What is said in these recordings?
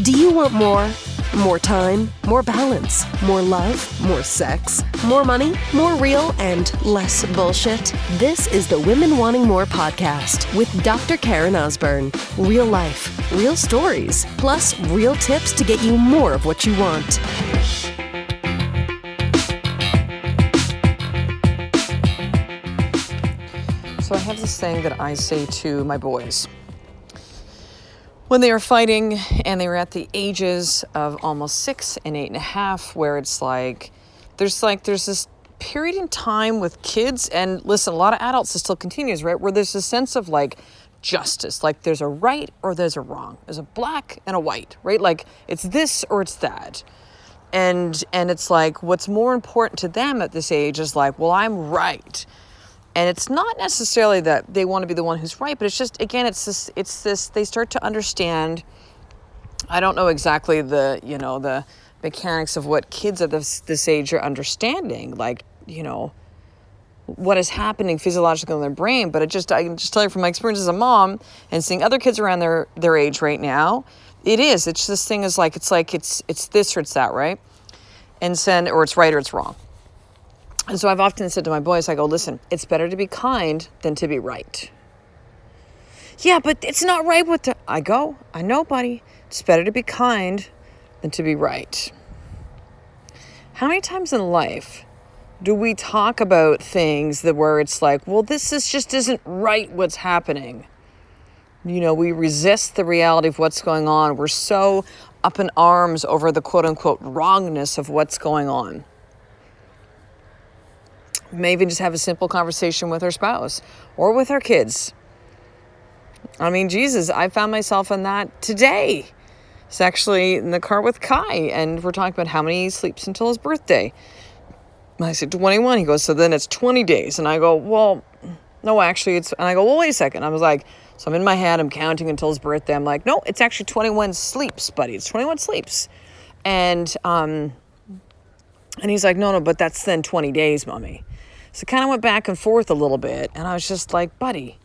Do you want more? More time, more balance, more love, more sex, more money, more real, and less bullshit? This is the Women Wanting More podcast with Dr. Karen Osborne. Real life, real stories, plus real tips to get you more of what you want. So I have this thing that I say to my boys when they were fighting and they were at the ages of almost 6 and 8.5, where it's there's this period in time with kids, and listen, a lot of adults, it still continues, right? Where there's a sense of justice, there's a right or there's a wrong. There's a black and a white, right? It's this or it's that. And it's what's more important to them at this age is well, I'm right. And it's not necessarily that they want to be the one who's right, but it's just, again, it's this, they start to understand, I don't know exactly the mechanics of what kids at this age are understanding, what is happening physiologically in their brain. But I can just tell you from my experience as a mom and seeing other kids around their age right now, it's this thing is it's this or it's that, right? Or it's right or it's wrong. And so I've often said to my boys, I go, listen, it's better to be kind than to be right. Yeah, but it's not right I go, I know, buddy. It's better to be kind than to be right. How many times in life do we talk about things where it's well, this just isn't right what's happening? We resist the reality of what's going on. We're so up in arms over the quote unquote wrongness of what's going on. We may even just have a simple conversation with our spouse or with our kids. I mean, Jesus, I found myself in that today. It's actually in the car with Kai, and we're talking about how many he sleeps until his birthday. I said 21. He goes, so then it's 20 days. And I go, well, no, actually and I go, well, wait a second. I was so I'm in my head, I'm counting until his birthday. I'm no, it's actually 21 sleeps, buddy. It's 21 sleeps. And he's no, but that's then 20 days, mommy. So kind of went back and forth a little bit, and I was just buddy,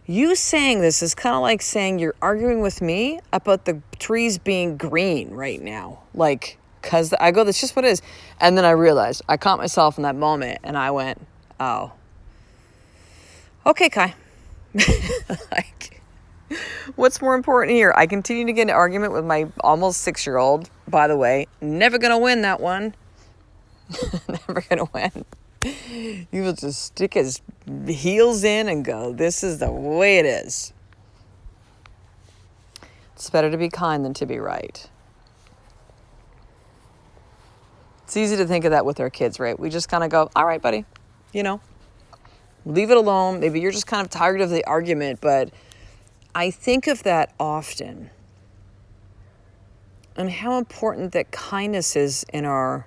you saying this is kind of like saying you're arguing with me about the trees being green right now. Because I go, that's just what it is. And then I realized, I caught myself in that moment, and I went, oh, okay, Kai. What's more important here? I continue to get in an argument with my almost 6-year-old, by the way. Never going to win that one. Never going to win. He will just stick his heels in and go, this is the way it is. It's better to be kind than to be right. It's easy to think of that with our kids, right? We just kind of go, all right, buddy, leave it alone. Maybe you're just kind of tired of the argument, but I think of that often and how important that kindness is in our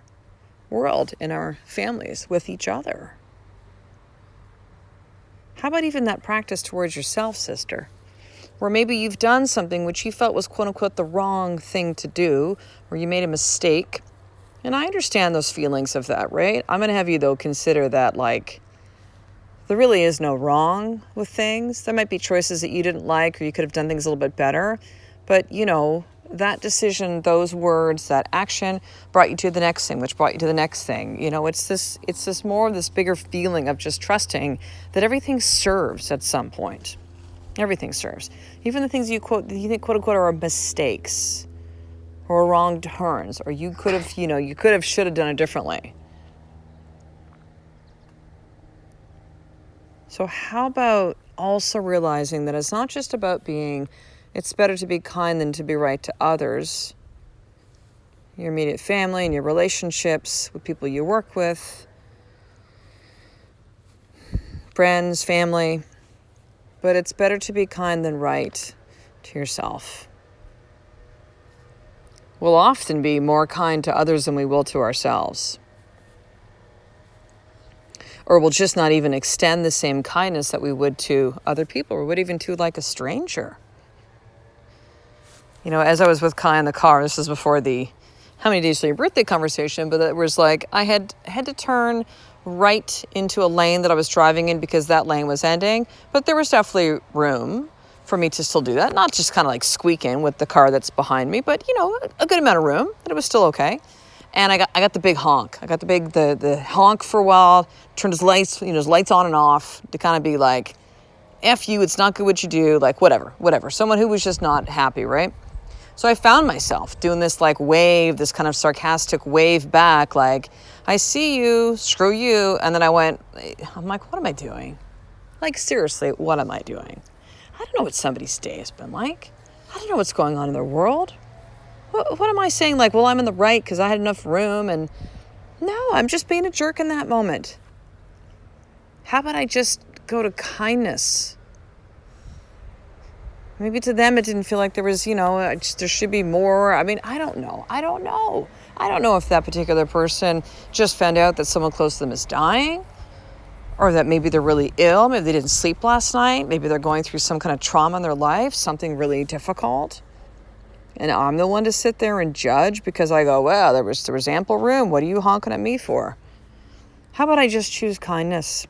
world, in our families, with each other. How about even that practice towards yourself, sister? Where maybe you've done something which you felt was quote unquote the wrong thing to do, or you made a mistake. And I understand those feelings of that, right? I'm going to have you though consider that there really is no wrong with things. There might be choices that you didn't like, or you could have done things a little bit better. But that decision, those words, that action brought you to the next thing, which brought you to the next thing. It's this more of this bigger feeling of just trusting that everything serves at some point. Everything serves. Even the things you think quote unquote are mistakes or wrong turns, or you could have, should have done it differently. So how about also realizing that it's not just about it's better to be kind than to be right to others, your immediate family and your relationships with people you work with, friends, family, but it's better to be kind than right to yourself. We'll often be more kind to others than we will to ourselves. Or we'll just not even extend the same kindness that we would to other people, or would even to a stranger. As I was with Kai in the car, this is before the how many days till your birthday conversation, but it was I had to turn right into a lane that I was driving in because that lane was ending, but there was definitely room for me to still do that. Not just kind of like squeak in with the car that's behind me, but a good amount of room, but it was still okay. And I got the big honk. I got the honk for a while, turned his lights on and off to kind of be like, F you, it's not good what you do, like whatever. Someone who was just not happy, right? So I found myself doing this like wave, this kind of sarcastic wave back, like, I see you, screw you. And then I'm like, what am I doing? Like, seriously, what am I doing? I don't know what somebody's day has been like. I don't know what's going on in their world. What am I saying? Like, well, I'm in the right because I had enough room. And no, I'm just being a jerk in that moment. How about I just go to kindness? Maybe to them it didn't feel like there was, there should be more. I mean, I don't know. I don't know if that particular person just found out that someone close to them is dying, or that maybe they're really ill. Maybe they didn't sleep last night. Maybe they're going through some kind of trauma in their life, something really difficult. And I'm the one to sit there and judge because I go, well, there was ample room. What are you honking at me for? How about I just choose kindness?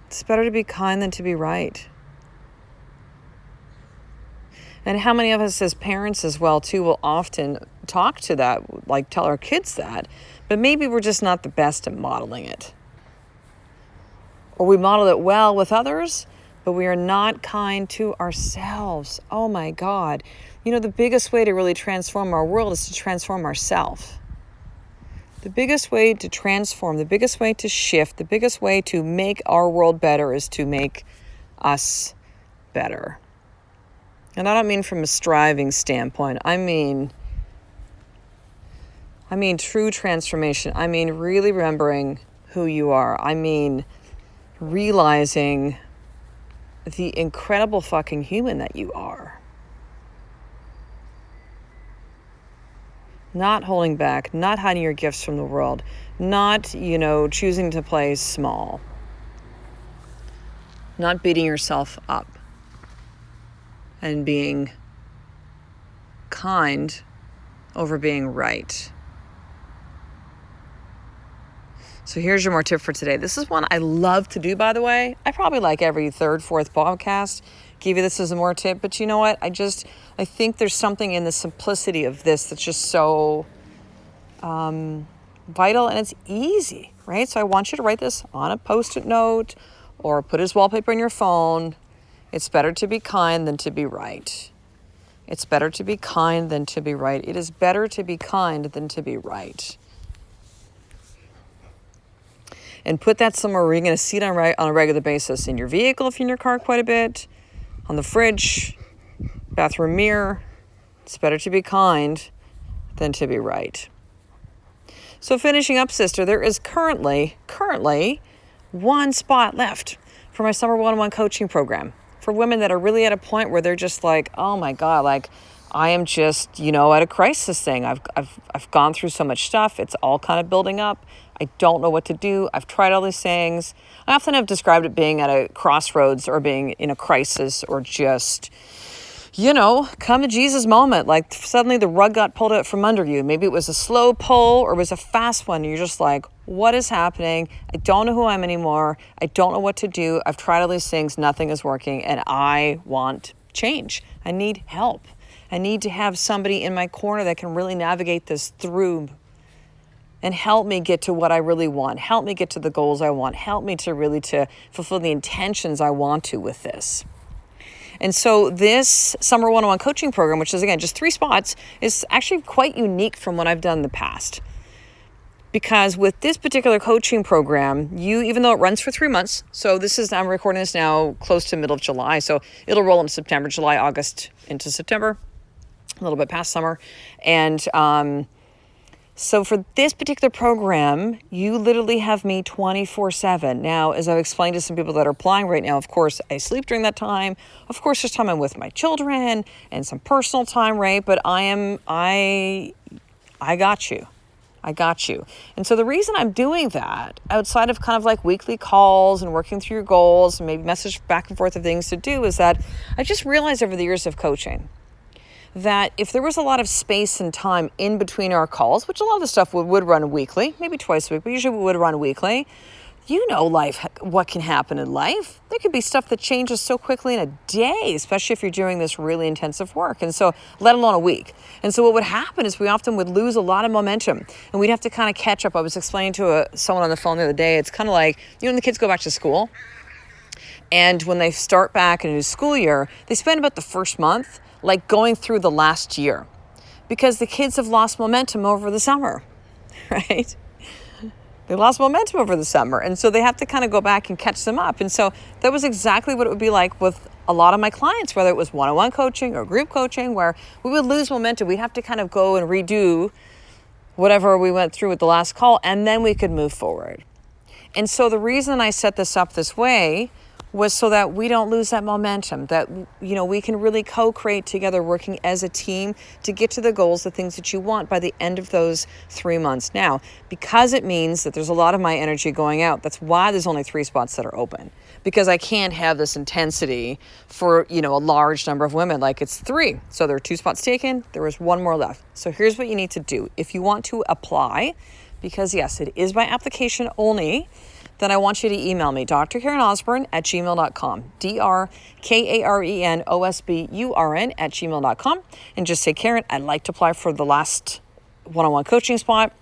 It's better to be kind than to be right. And how many of us as parents as well, too, will often talk to that, like tell our kids that, but maybe we're just not the best at modeling it. Or we model it well with others, but we are not kind to ourselves. Oh my God. The biggest way to really transform our world is to transform ourselves. The biggest way to transform, the biggest way to shift, the biggest way to make our world better is to make us better. And I don't mean from a striving standpoint. I mean true transformation. I mean really remembering who you are. I mean realizing the incredible fucking human that you are. Not holding back, not hiding your gifts from the world, not, choosing to play small, not beating yourself up, and being kind over being right. So here's your more tip for today. This is one I love to do, by the way. I probably like every third, fourth podcast give you this as a more tip, but you know what? I think there's something in the simplicity of this that's just so vital, and it's easy, right? So I want you to write this on a Post-it note or put it as wallpaper in your phone. It's better to be kind than to be right. It's better to be kind than to be right. It is better to be kind than to be right. And put that somewhere where you're going to see it on a regular basis. In your vehicle, if you're in your car quite a bit, on the fridge, bathroom mirror. It's better to be kind than to be right. So finishing up, sister, there is currently one spot left for my summer one-on-one coaching program for women that are really at a point where they're just like, oh my God, like I am just, at a crisis thing. I've gone through so much stuff. It's all kind of building up. I don't know what to do. I've tried all these things. I often have described it being at a crossroads or being in a crisis or just, come to Jesus moment. Like suddenly the rug got pulled out from under you. Maybe it was a slow pull or it was a fast one. You're just like, what is happening? I don't know who I am anymore. I don't know what to do. I've tried all these things. Nothing is working. And I want change. I need help. I need to have somebody in my corner that can really navigate this through and help me get to what I really want. Help me get to the goals I want. Help me to fulfill the intentions I want to with this. And so this summer one-on-one coaching program, which is again just 3 spots, is actually quite unique from what I've done in the past. Because with this particular coaching program, even though it runs for 3 months, so I'm recording this now close to middle of July, so it'll roll into September, July, August into September, a little bit past summer. And so for this particular program, you literally have me 24/7. Now, as I've explained to some people that are applying right now, of course, I sleep during that time. Of course, there's time I'm with my children and some personal time, right? But I got you. I got you. And so the reason I'm doing that, outside of kind of like weekly calls and working through your goals and maybe message back and forth of things to do, is that I just realized over the years of coaching that if there was a lot of space and time in between our calls, which a lot of the stuff would run weekly, maybe twice a week, but usually we would run weekly, you know life, what can happen in life. There could be stuff that changes so quickly in a day, especially if you're doing this really intensive work. And so, let alone a week. And so what would happen is we often would lose a lot of momentum and we'd have to kind of catch up. I was explaining to someone on the phone the other day, it's kind of like, when the kids go back to school and when they start back in a new school year, they spend about the first month like going through the last year because the kids have lost momentum over the summer, right? They lost momentum over the summer. And so they have to kind of go back and catch them up. And so that was exactly what it would be like with a lot of my clients, whether it was one-on-one coaching or group coaching, where we would lose momentum. We'd have to kind of go and redo whatever we went through with the last call, and then we could move forward. And so the reason I set this up this way was so that we don't lose that momentum, that, we can really co-create together working as a team to get to the goals, the things that you want by the end of those 3 months. Now, because it means that there's a lot of my energy going out, that's why there's only 3 spots that are open, because I can't have this intensity for, a large number of women, like it's 3. So there are 2 spots taken, there is 1 more left. So here's what you need to do. If you want to apply, because yes, it is by application only, then I want you to email me, drkarenosburn@gmail.com, drkarenosburn@gmail.com, and just say, Karen, I'd like to apply for the last one-on-one coaching spot,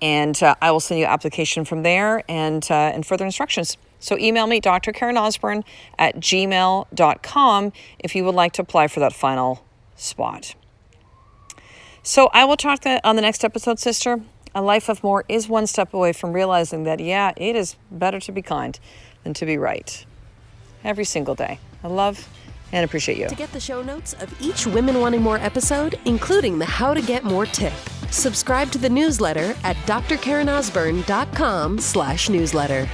and I will send you an application from there and further instructions. So email me, drkarenosburn@gmail.com, if you would like to apply for that final spot. So I will talk on the next episode, sister. A life of more is one step away from realizing that, it is better to be kind than to be right. Every single day. I love and appreciate you. To get the show notes of each Women Wanting More episode, including the How to Get More tip, subscribe to the newsletter at drkarenosburn.com/newsletter.